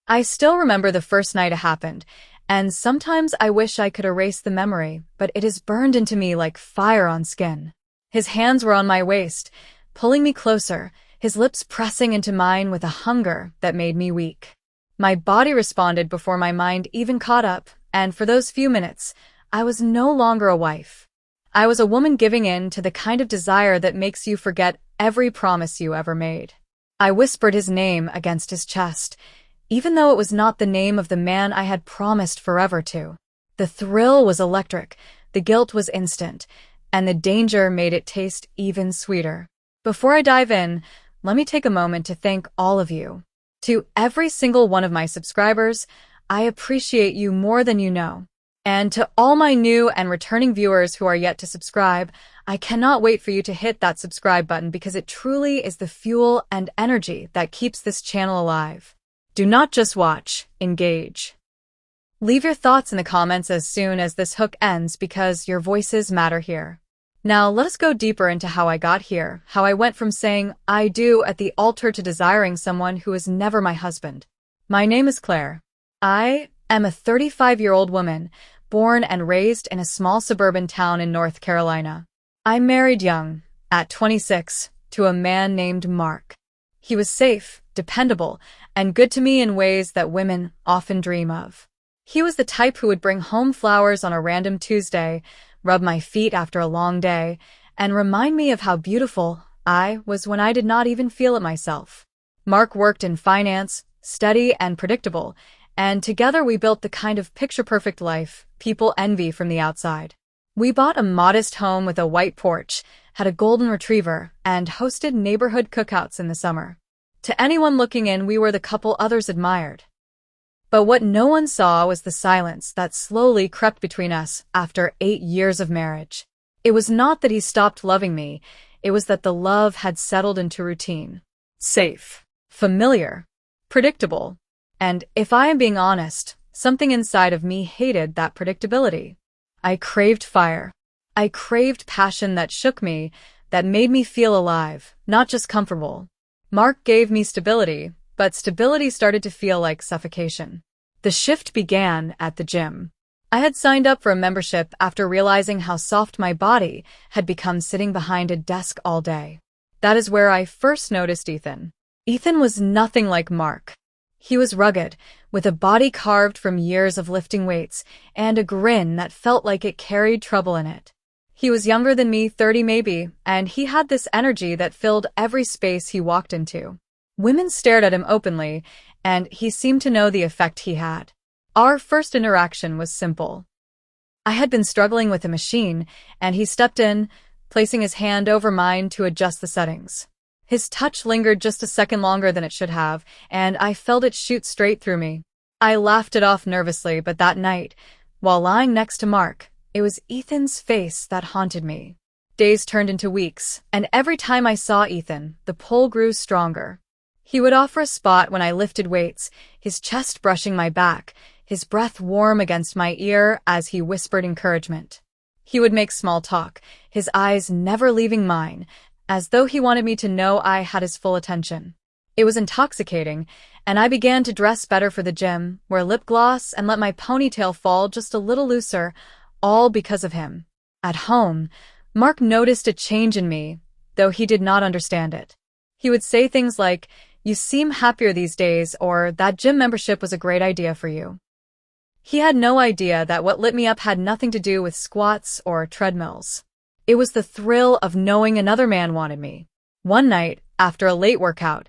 I still remember the first night it happened, and sometimes I wish I could erase the memory, but it is burned into me like fire on skin. His hands were on my waist, pulling me closer, his lips pressing into mine with a hunger that made me weak. My body responded before my mind even caught up, and for those few minutes, I was no longer a wife. I was a woman giving in to the kind of desire that makes you forget every promise you ever made. I whispered his name against his chest, even though it was not the name of the man I had promised forever to. The thrill was electric, the guilt was instant, and the danger made it taste even sweeter. Before I dive in, let me take a moment to thank all of you. To every single one of my subscribers, I appreciate you more than you know. And to all my new and returning viewers who are yet to subscribe, I cannot wait for you to hit that subscribe button because it truly is the fuel and energy that keeps this channel alive. Do not just watch, engage. Leave your thoughts in the comments as soon as this hook ends because your voices matter here. Now let us go deeper into how I got here, how I went from saying I do at the altar to desiring someone who is never my husband. My name is Claire. I am a 35-year-old woman, born and raised in a small suburban town in North Carolina. I married young, at 26, to a man named Mark. He was safe, dependable, and good to me in ways that women often dream of. He was the type who would bring home flowers on a random Tuesday, rub my feet after a long day, and remind me of how beautiful I was when I did not even feel it myself. Mark worked in finance, steady and predictable, and together we built the kind of picture-perfect life people envy from the outside. We bought a modest home with a white porch, had a golden retriever, and hosted neighborhood cookouts in the summer. To anyone looking in, we were the couple others admired. But what no one saw was the silence that slowly crept between us after 8 years of marriage. It was not that he stopped loving me, it was that the love had settled into routine. Safe, familiar, predictable. And if I am being honest, something inside of me hated that predictability. I craved fire. I craved passion that shook me, that made me feel alive, not just comfortable. Mark gave me stability, but stability started to feel like suffocation. The shift began at the gym. I had signed up for a membership after realizing how soft my body had become sitting behind a desk all day. That is where I first noticed Ethan. Ethan was nothing like Mark. He was rugged, with a body carved from years of lifting weights, and a grin that felt like it carried trouble in it. He was younger than me, 30 maybe, and he had this energy that filled every space he walked into. Women stared at him openly, and he seemed to know the effect he had. Our first interaction was simple. I had been struggling with a machine, and he stepped in, placing his hand over mine to adjust the settings. His touch lingered just a second longer than it should have, and I felt it shoot straight through me. I laughed it off nervously, but that night, while lying next to Mark, it was Ethan's face that haunted me. Days turned into weeks, and every time I saw Ethan, the pull grew stronger. He would offer a spot when I lifted weights, his chest brushing my back, his breath warm against my ear as he whispered encouragement. He would make small talk, his eyes never leaving mine, as though he wanted me to know I had his full attention. It was intoxicating, and I began to dress better for the gym, wear lip gloss, and let my ponytail fall just a little looser, all because of him. At home, Mark noticed a change in me, though he did not understand it. He would say things like, "You seem happier these days," or "That gym membership was a great idea for you." He had no idea that what lit me up had nothing to do with squats or treadmills. It was the thrill of knowing another man wanted me. One night, after a late workout,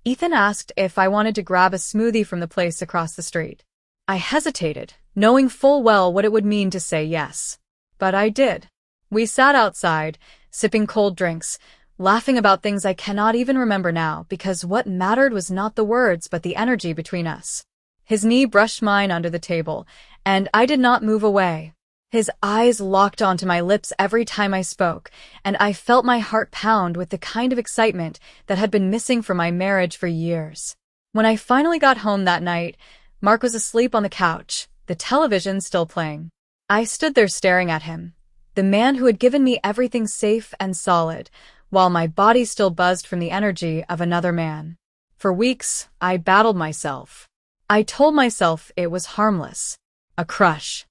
Ethan asked if I wanted to grab a smoothie from the place across the street. I hesitated, knowing full well what it would mean to say yes. But I did. We sat outside, sipping cold drinks, laughing about things I cannot even remember now because what mattered was not the words but the energy between us. His knee brushed mine under the table, and I did not move away. His eyes locked onto my lips every time I spoke, and I felt my heart pound with the kind of excitement that had been missing from my marriage for years. When I finally got home that night, Mark was asleep on the couch, the television still playing. I stood there staring at him, the man who had given me everything safe and solid, while my body still buzzed from the energy of another man. For weeks, I battled myself. I told myself it was harmless. A crush.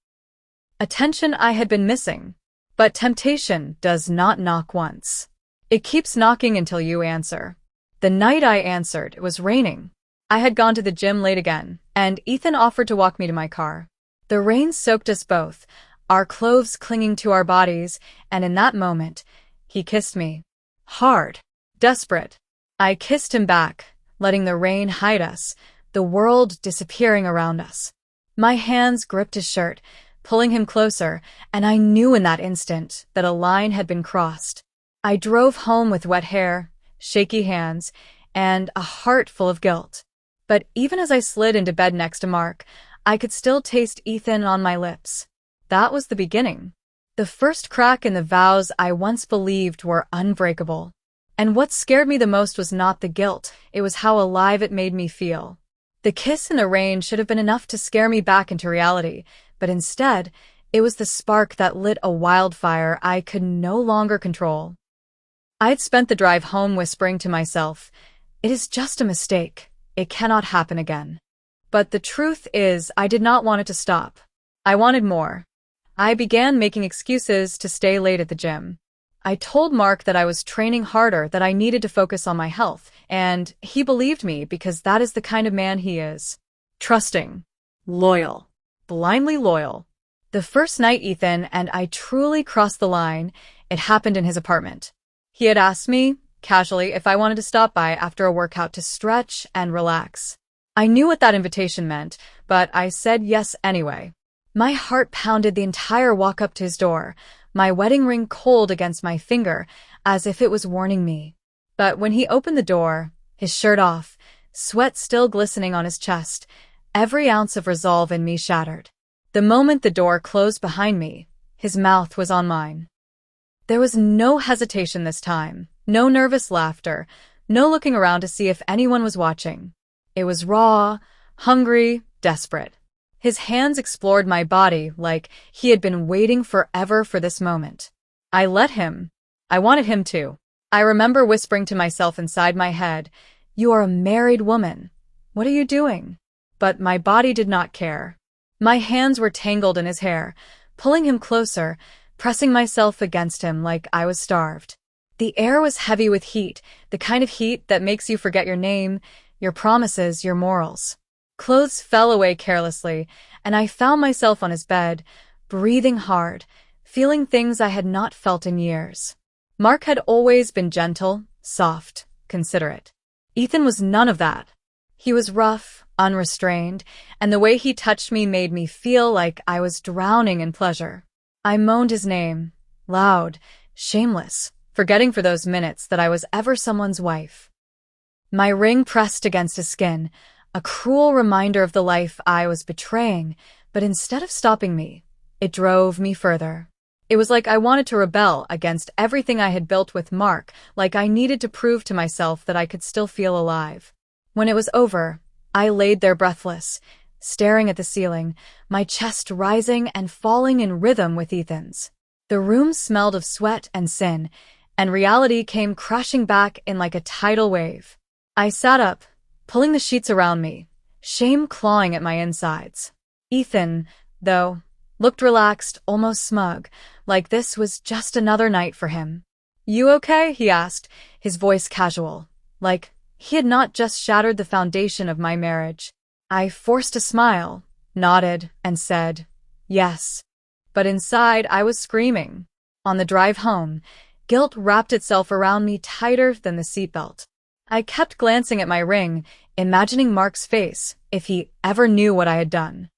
Attention I had been missing. But temptation does not knock once. It keeps knocking until you answer. The night I answered, it was raining. I had gone to the gym late again, and Ethan offered to walk me to my car. The rain soaked us both, our clothes clinging to our bodies, and in that moment, he kissed me. Hard. Desperate. I kissed him back, letting the rain hide us, the world disappearing around us. My hands gripped his shirt, pulling him closer, and I knew in that instant that a line had been crossed. I drove home with wet hair, shaky hands, and a heart full of guilt. But even as I slid into bed next to Mark, I could still taste Ethan on my lips. That was the beginning. The first crack in the vows I once believed were unbreakable. And what scared me the most was not the guilt, it was how alive it made me feel. The kiss in the rain should have been enough to scare me back into reality, but instead, it was the spark that lit a wildfire I could no longer control. I'd spent the drive home whispering to myself, "It is just a mistake. It cannot happen again." But the truth is, I did not want it to stop. I wanted more. I began making excuses to stay late at the gym. I told Mark that I was training harder, that I needed to focus on my health, and he believed me because that is the kind of man he is. Trusting. Loyal. Blindly loyal. The first night Ethan and I truly crossed the line, it happened in his apartment. He had asked me, casually, if I wanted to stop by after a workout to stretch and relax. I knew what that invitation meant, but I said yes anyway. My heart pounded the entire walk up to his door, my wedding ring cold against my finger, as if it was warning me. But when he opened the door, his shirt off, sweat still glistening on his chest, every ounce of resolve in me shattered. The moment the door closed behind me, his mouth was on mine. There was no hesitation this time, no nervous laughter, no looking around to see if anyone was watching. It was raw, hungry, desperate. His hands explored my body like he had been waiting forever for this moment. I let him. I wanted him to. I remember whispering to myself inside my head, "You are a married woman. What are you doing?" But my body did not care. My hands were tangled in his hair, pulling him closer, pressing myself against him like I was starved. The air was heavy with heat, the kind of heat that makes you forget your name, your promises, your morals. Clothes fell away carelessly, and I found myself on his bed, breathing hard, feeling things I had not felt in years. Mark had always been gentle, soft, considerate. Ethan was none of that. He was rough, unrestrained, and the way he touched me made me feel like I was drowning in pleasure. I moaned his name, loud, shameless, forgetting for those minutes that I was ever someone's wife. My ring pressed against his skin, a cruel reminder of the life I was betraying, but instead of stopping me, it drove me further. It was like I wanted to rebel against everything I had built with Mark, like I needed to prove to myself that I could still feel alive. When it was over, I laid there breathless, staring at the ceiling, my chest rising and falling in rhythm with Ethan's. The room smelled of sweat and sin, and reality came crashing back in like a tidal wave. I sat up, pulling the sheets around me, shame clawing at my insides. Ethan, though, looked relaxed, almost smug, like this was just another night for him. "You okay?" he asked, his voice casual, like he had not just shattered the foundation of my marriage. I forced a smile, nodded, and said, "Yes." But inside, I was screaming. On the drive home, guilt wrapped itself around me tighter than the seatbelt. I kept glancing at my ring, imagining Mark's face, if he ever knew what I had done.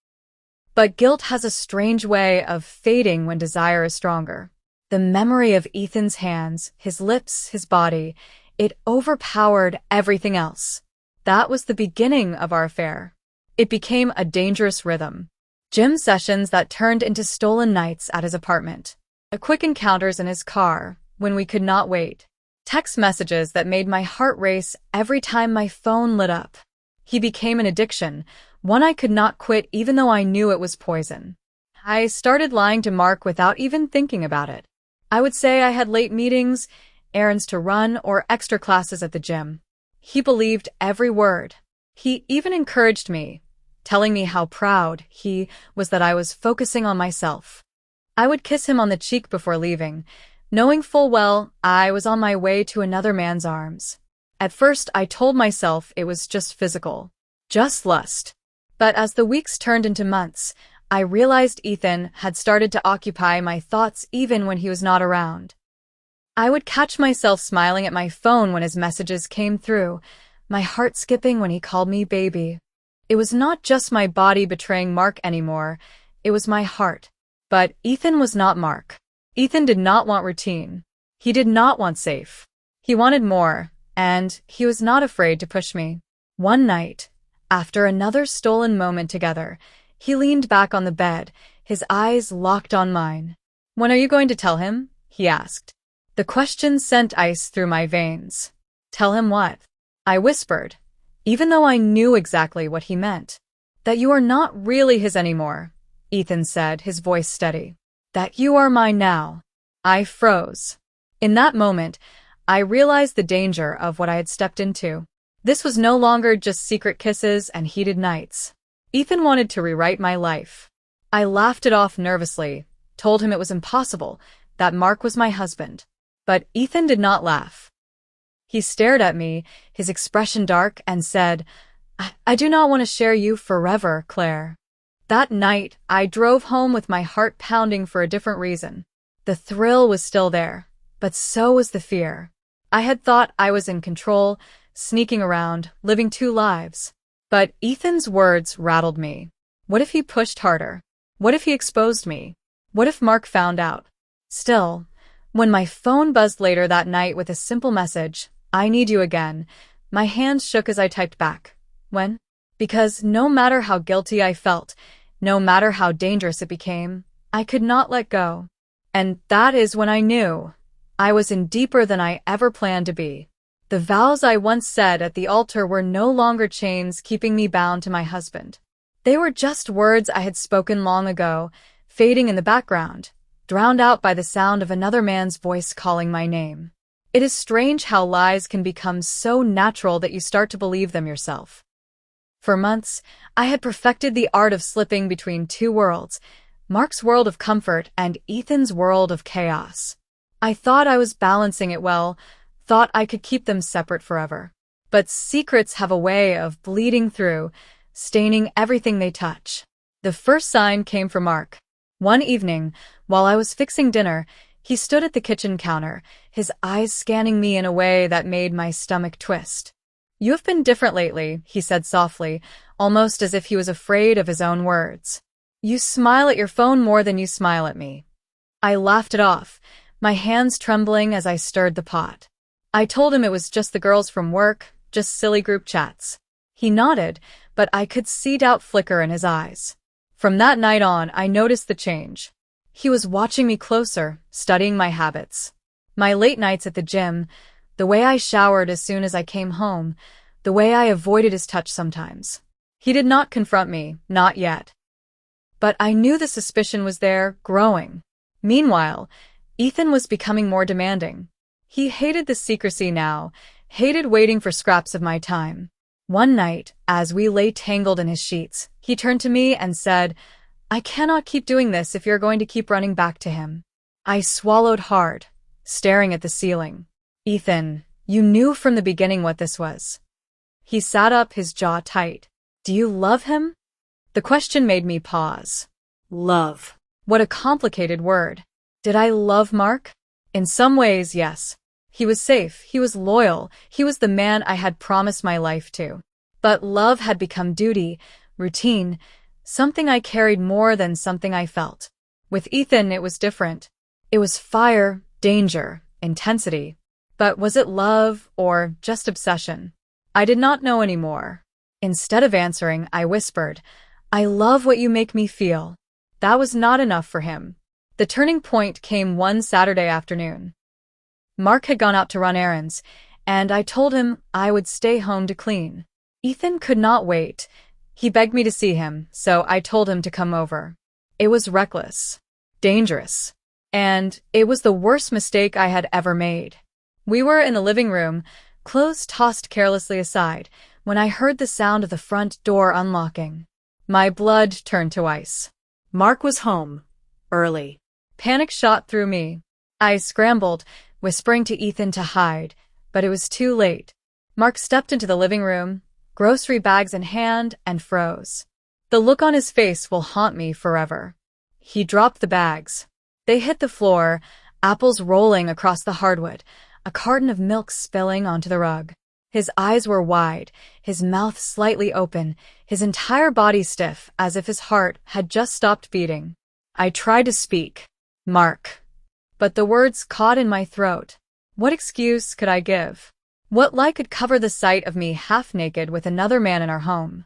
But guilt has a strange way of fading when desire is stronger. The memory of Ethan's hands, his lips, his body, it overpowered everything else. That was the beginning of our affair. It became a dangerous rhythm. Gym sessions that turned into stolen nights at his apartment. Quick encounters in his car, when we could not wait. Text messages that made my heart race every time my phone lit up. He became an addiction, one I could not quit even though I knew it was poison. I started lying to Mark without even thinking about it. I would say I had late meetings, errands to run, or extra classes at the gym. He believed every word. He even encouraged me, telling me how proud he was that I was focusing on myself. I would kiss him on the cheek before leaving, knowing full well I was on my way to another man's arms. At first, I told myself it was just physical, just lust. But as the weeks turned into months, I realized Ethan had started to occupy my thoughts even when he was not around. I would catch myself smiling at my phone when his messages came through, my heart skipping when he called me baby. It was not just my body betraying Mark anymore, it was my heart. But Ethan was not Mark. Ethan did not want routine. He did not want safe. He wanted more, and he was not afraid to push me. One night, after another stolen moment together, he leaned back on the bed, his eyes locked on mine. "When are you going to tell him?" he asked. The question sent ice through my veins. "Tell him what?" I whispered, even though I knew exactly what he meant. "That you are not really his anymore," Ethan said, his voice steady. "That you are mine now." I froze. In that moment, I realized the danger of what I had stepped into. This was no longer just secret kisses and heated nights. Ethan wanted to rewrite my life. I laughed it off nervously, told him it was impossible, that Mark was my husband. But Ethan did not laugh. He stared at me, his expression dark, and said, I do not want to share you forever, Claire." That night, I drove home with my heart pounding for a different reason. The thrill was still there, but so was the fear. I had thought I was in control, sneaking around, living two lives. But Ethan's words rattled me. What if he pushed harder? What if he exposed me? What if Mark found out? Still, when my phone buzzed later that night with a simple message, "I need you again," my hands shook as I typed back. When? Because no matter how guilty I felt, no matter how dangerous it became, I could not let go. And that is when I knew I was in deeper than I ever planned to be. The vows I once said at the altar were no longer chains keeping me bound to my husband. They were just words I had spoken long ago, fading in the background, drowned out by the sound of another man's voice calling my name. It is strange how lies can become so natural that you start to believe them yourself. For months, I had perfected the art of slipping between two worlds, Mark's world of comfort and Ethan's world of chaos. I thought I was balancing it well, thought I could keep them separate forever. But secrets have a way of bleeding through, staining everything they touch. The first sign came from Mark. One evening, while I was fixing dinner, he stood at the kitchen counter, his eyes scanning me in a way that made my stomach twist. "You have been different lately," he said softly, almost as if he was afraid of his own words. "You smile at your phone more than you smile at me." I laughed it off, my hands trembling as I stirred the pot. I told him it was just the girls from work, just silly group chats. He nodded, but I could see doubt flicker in his eyes. From that night on, I noticed the change. He was watching me closer, studying my habits. My late nights at the gym, the way I showered as soon as I came home, the way I avoided his touch sometimes. He did not confront me, not yet. But I knew the suspicion was there, growing. Meanwhile, Ethan was becoming more demanding. He hated the secrecy now, hated waiting for scraps of my time. One night, as we lay tangled in his sheets, he turned to me and said, "I cannot keep doing this if you're going to keep running back to him." I swallowed hard, staring at the ceiling. "Ethan, you knew from the beginning what this was." He sat up, his jaw tight. "Do you love him?" The question made me pause. Love. What a complicated word. Did I love Mark? In some ways, yes. He was safe, he was loyal, he was the man I had promised my life to. But love had become duty, routine, something I carried more than something I felt. With Ethan, it was different. It was fire, danger, intensity. But was it love or just obsession? I did not know anymore. Instead of answering, I whispered, "I love what you make me feel." That was not enough for him. The turning point came one Saturday afternoon. Mark had gone out to run errands, and I told him I would stay home to clean. Ethan could not wait. He begged me to see him, so I told him to come over. It was reckless, dangerous, and it was the worst mistake I had ever made. We were in the living room, clothes tossed carelessly aside, when I heard the sound of the front door unlocking. My blood turned to ice. Mark was home. Early. Panic shot through me. I scrambled, whispering to Ethan to hide, but it was too late. Mark stepped into the living room, grocery bags in hand, and froze. The look on his face will haunt me forever. He dropped the bags. They hit the floor, apples rolling across the hardwood, a carton of milk spilling onto the rug. His eyes were wide, his mouth slightly open, his entire body stiff as if his heart had just stopped beating. I tried to speak. Mark. But the words caught in my throat. What excuse could I give? What lie could cover the sight of me half-naked with another man in our home?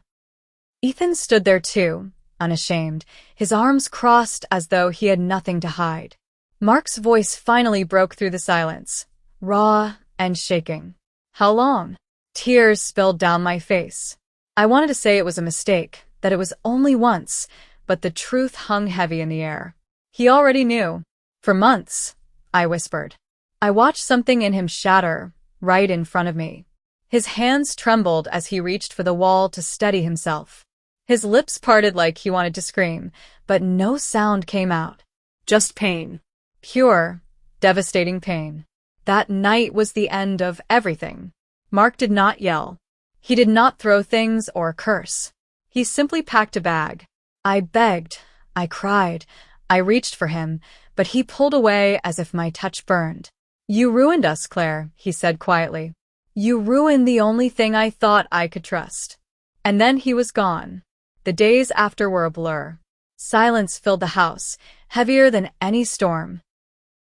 Ethan stood there too, unashamed, his arms crossed as though he had nothing to hide. Mark's voice finally broke through the silence, raw and shaking. How long? Tears spilled down my face. I wanted to say it was a mistake, that it was only once, but the truth hung heavy in the air. He already knew. For months, I whispered. I watched something in him shatter, right in front of me. His hands trembled as he reached for the wall to steady himself. His lips parted like he wanted to scream, but no sound came out. Just pain. Pure, devastating pain. That night was the end of everything. Mark did not yell. He did not throw things or curse. He simply packed a bag. I begged. I cried. I reached for him, but he pulled away as if my touch burned. You ruined us, Claire, he said quietly. You ruined the only thing I thought I could trust. And then he was gone. The days after were a blur. Silence filled the house, heavier than any storm.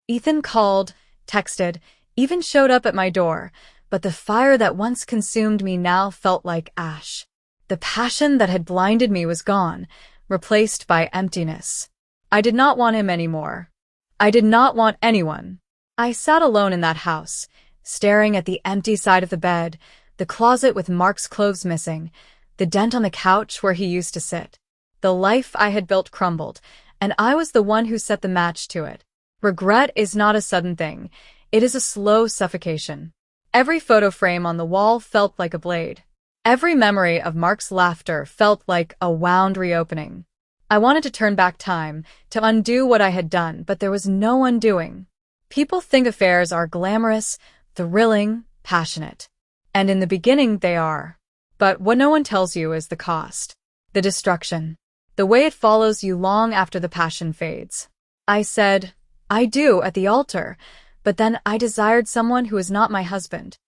Ethan called, texted, even showed up at my door, but the fire that once consumed me now felt like ash. The passion that had blinded me was gone, replaced by emptiness. I did not want him anymore. I did not want anyone. I sat alone in that house, staring at the empty side of the bed, the closet with Mark's clothes missing, the dent on the couch where he used to sit. The life I had built crumbled, and I was the one who set the match to it. Regret is not a sudden thing. It is a slow suffocation. Every photo frame on the wall felt like a blade. Every memory of Mark's laughter felt like a wound reopening. I wanted to turn back time, to undo what I had done, but there was no undoing. People think affairs are glamorous, thrilling, passionate. And in the beginning they are. But what no one tells you is the cost. The destruction. The way it follows you long after the passion fades. I said, I do, at the altar, but then I desired someone who is not my husband.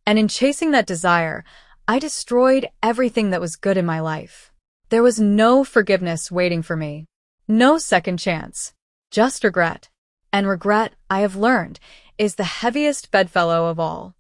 And in chasing that desire, I destroyed everything that was good in my life. There was no forgiveness waiting for me. No second chance. Just regret. And regret, I have learned, is the heaviest bedfellow of all.